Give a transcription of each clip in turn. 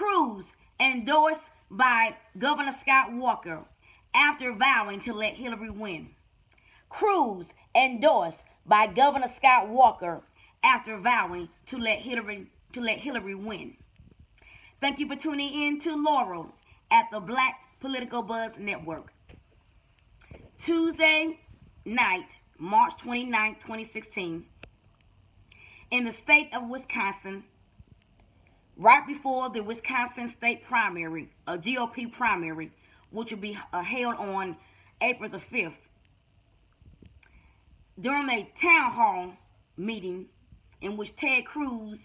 Cruz endorsed by Governor Scott Walker after vowing to let Hillary win. Cruz endorsed by Governor Scott Walker after vowing to let Hillary win. Thank you for tuning in to Laurel at the Black Political Buzz Network. Tuesday night, March 29, 2016, in the state of Wisconsin, right before the Wisconsin state primary, a GOP primary, which will be held on April the 5th. During a town hall meeting in which Ted Cruz,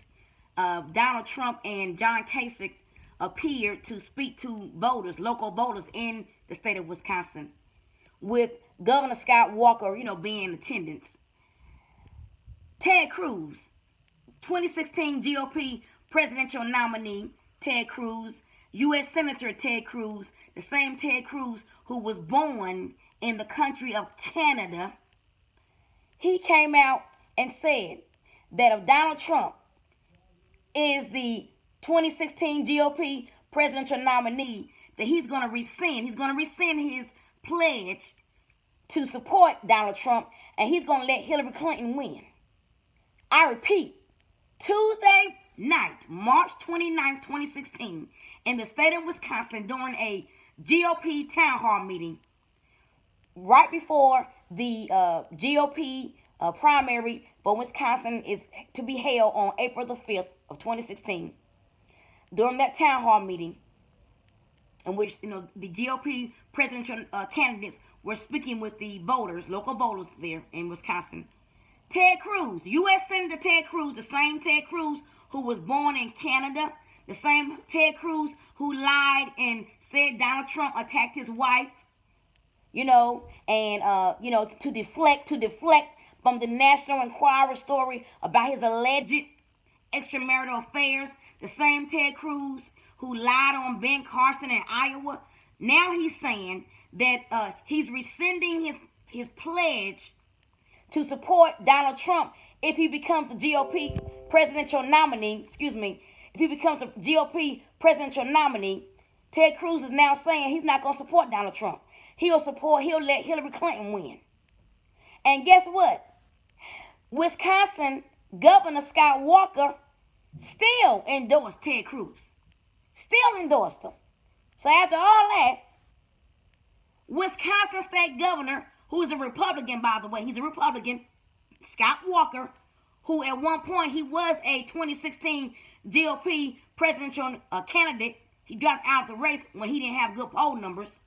Donald Trump, and John Kasich appeared to speak to voters, local voters in the state of Wisconsin, with Governor Scott Walker, being in attendance. Ted Cruz, 2016 GOP presidential nominee, Ted Cruz, U.S. Senator Ted Cruz, the same Ted Cruz who was born in the country of Canada, he came out and said that if Donald Trump is the 2016 GOP presidential nominee, that he's going to rescind his pledge to support Donald Trump, and he's going to let Hillary Clinton win. I repeat, Tuesday night, March 29, 2016, in the state of Wisconsin during a GOP town hall meeting, right before the GOP primary for Wisconsin is to be held on April the 5th of 2016. During that town hall meeting, in which the GOP presidential candidates were speaking with the voters, local voters there in Wisconsin, Ted Cruz, U.S. Senator Ted Cruz, the same Ted Cruz who was born in Canada, the same Ted Cruz who lied and said Donald Trump attacked his wife, to deflect from the National Enquirer story about his alleged extramarital affairs, the same Ted Cruz who lied on Ben Carson in Iowa. Now he's saying that he's rescinding his pledge to support Donald Trump if he becomes the GOP presidential nominee. If he becomes a GOP presidential nominee, Ted Cruz is now saying he's not going to support Donald Trump. He'll let Hillary Clinton win. And guess what? Wisconsin Governor Scott Walker still endorsed Ted Cruz. Still endorsed him. So after all that, Wisconsin State Governor, who is a Republican, by the way, he's a Republican, Scott Walker, who at one point he was a 2016 GOP presidential candidate. He dropped out of the race when he didn't have good poll numbers.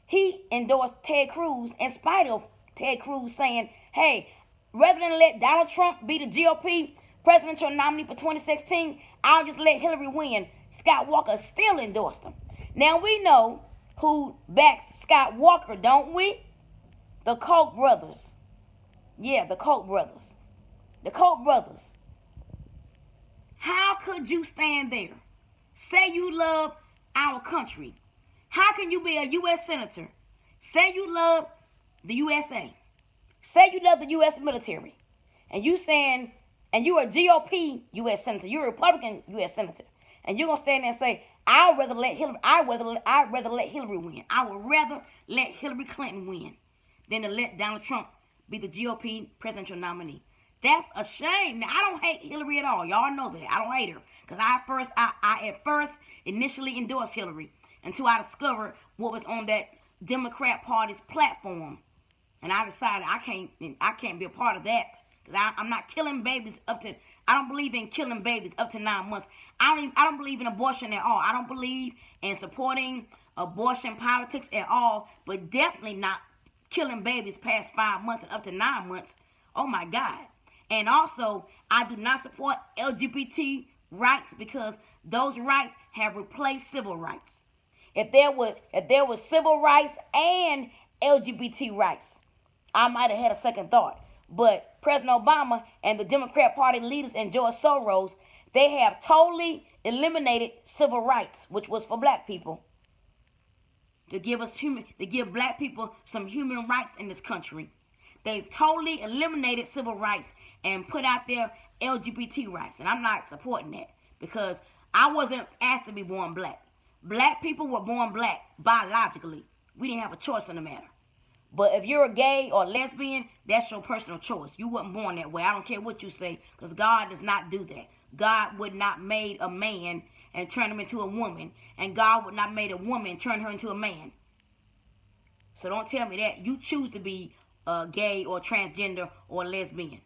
He endorsed Ted Cruz in spite of Ted Cruz saying, hey, rather than let Donald Trump be the GOP presidential nominee for 2016, I'll just let Hillary win. Scott Walker still endorsed him. Now we know who backs Scott Walker, don't we? The Koch brothers. Yeah, the Koch brothers. The Koch brothers. How could you stand there? Say you love our country. How can you be a U.S. Senator? Say you love the USA. Say you love the U.S. military. And you are a GOP U.S. Senator. You're a Republican U.S. Senator. And you're going to stand there and say, I'd rather let Hillary win. I would rather let Hillary Clinton win than to let Donald Trump be the GOP presidential nominee. That's a shame. Now, I don't hate Hillary at all. Y'all know that. I don't hate her. Because I at first initially endorsed Hillary until I discovered what was on that Democrat Party's platform. And I decided I can't be a part of that. Because I'm not killing babies I don't believe in killing babies up to 9 months. I don't believe in abortion at all. I don't believe in supporting abortion politics at all. But definitely not killing babies past 5 months and up to 9 months. Oh my God. And also, I do not support LGBT rights because those rights have replaced civil rights. If there was civil rights and LGBT rights, I might have had a second thought. But President Obama and the Democrat Party leaders and George Soros, they have totally eliminated civil rights, which was for black people. To give black people some human rights in this country. They've totally eliminated civil rights and put out their LGBT rights. And I'm not supporting that because I wasn't asked to be born black. Black people were born black biologically. We didn't have a choice in the matter. But if you're a gay or lesbian, that's your personal choice. You weren't born that way. I don't care what you say, because God does not do that. God would not made a man and turn him into a woman, and God would not made a woman and turn her into a man. So don't tell me that. You choose to be gay or transgender or lesbian.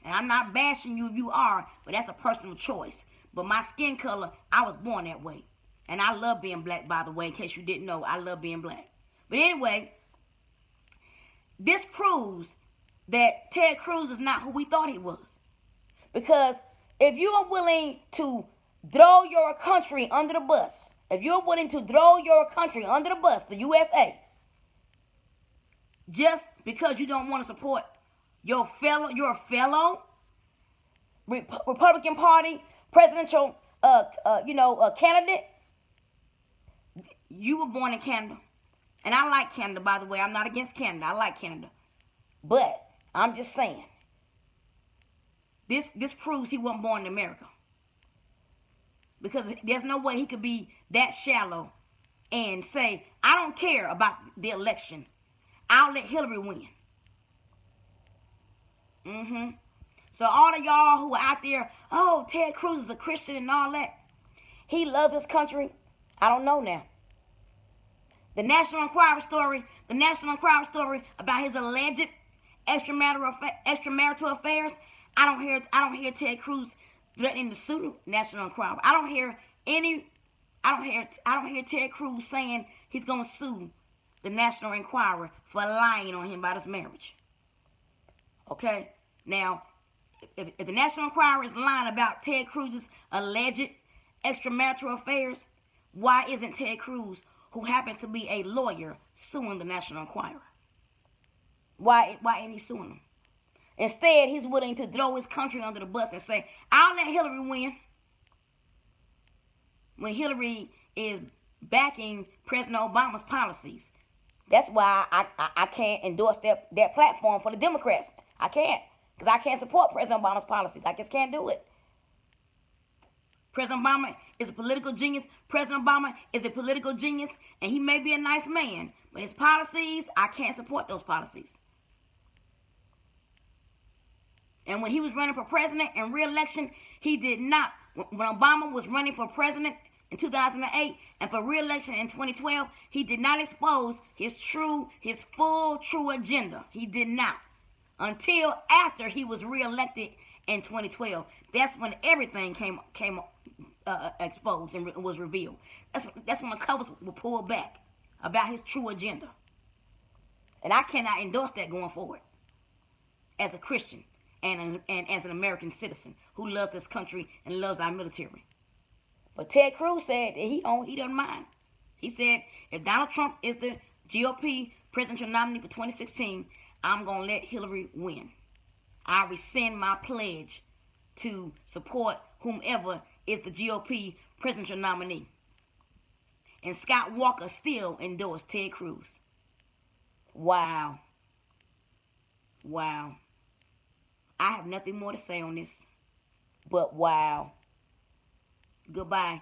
And I'm not bashing you if you are, but that's a personal choice. But my skin color, I was born that way. And I love being black, by the way, in case you didn't know. I love being black. But anyway, this proves that Ted Cruz is not who we thought he was. Because if you are willing to throw your country under the bus, if you're willing to throw your country under the bus, the USA, just because you don't want to support your fellow Republican Party presidential candidate, you were born in Canada. And I like Canada, by the way. I'm not against Canada. I like Canada. But I'm just saying, this proves he wasn't born in America. Because there's no way he could be that shallow and say, I don't care about the election. I'll let Hillary win. So all of y'all who are out there, oh, Ted Cruz is a Christian and all that. He loves his country. I don't know now. The National Enquirer story about his alleged extramarital affairs. I don't hear Ted Cruz threatening to sue National Enquirer. I don't hear Ted Cruz saying he's gonna sue the National Enquirer for lying on him about his marriage. Okay? Now, if the National Enquirer is lying about Ted Cruz's alleged extramarital affairs, why isn't Ted Cruz, who happens to be a lawyer, suing the National Enquirer? Why ain't he suing him? Instead, he's willing to throw his country under the bus and say, I'll let Hillary win. When Hillary is backing President Obama's policies. That's why I can't endorse that platform for the Democrats. I can't. Because I can't support President Obama's policies. I just can't do it. President Obama is a political genius. President Obama is a political genius. And he may be a nice man. But his policies, I can't support those policies. And when he was running for president in re-election, he did not. When Obama was running for president in 2008 and for re-election in 2012, he did not expose his full true agenda. He did not. Until after he was re-elected in 2012. That's when everything came exposed and was revealed. That's when the covers were pulled back about his true agenda. And I cannot endorse that going forward as a Christian and as an American citizen who loves this country and loves our military. But Ted Cruz said that he doesn't mind. He said, if Donald Trump is the GOP presidential nominee for 2016, I'm going to let Hillary win. I rescind my pledge to support whomever is the GOP presidential nominee. And Scott Walker still endorsed Ted Cruz. Wow. Wow. I have nothing more to say on this. But wow. Goodbye.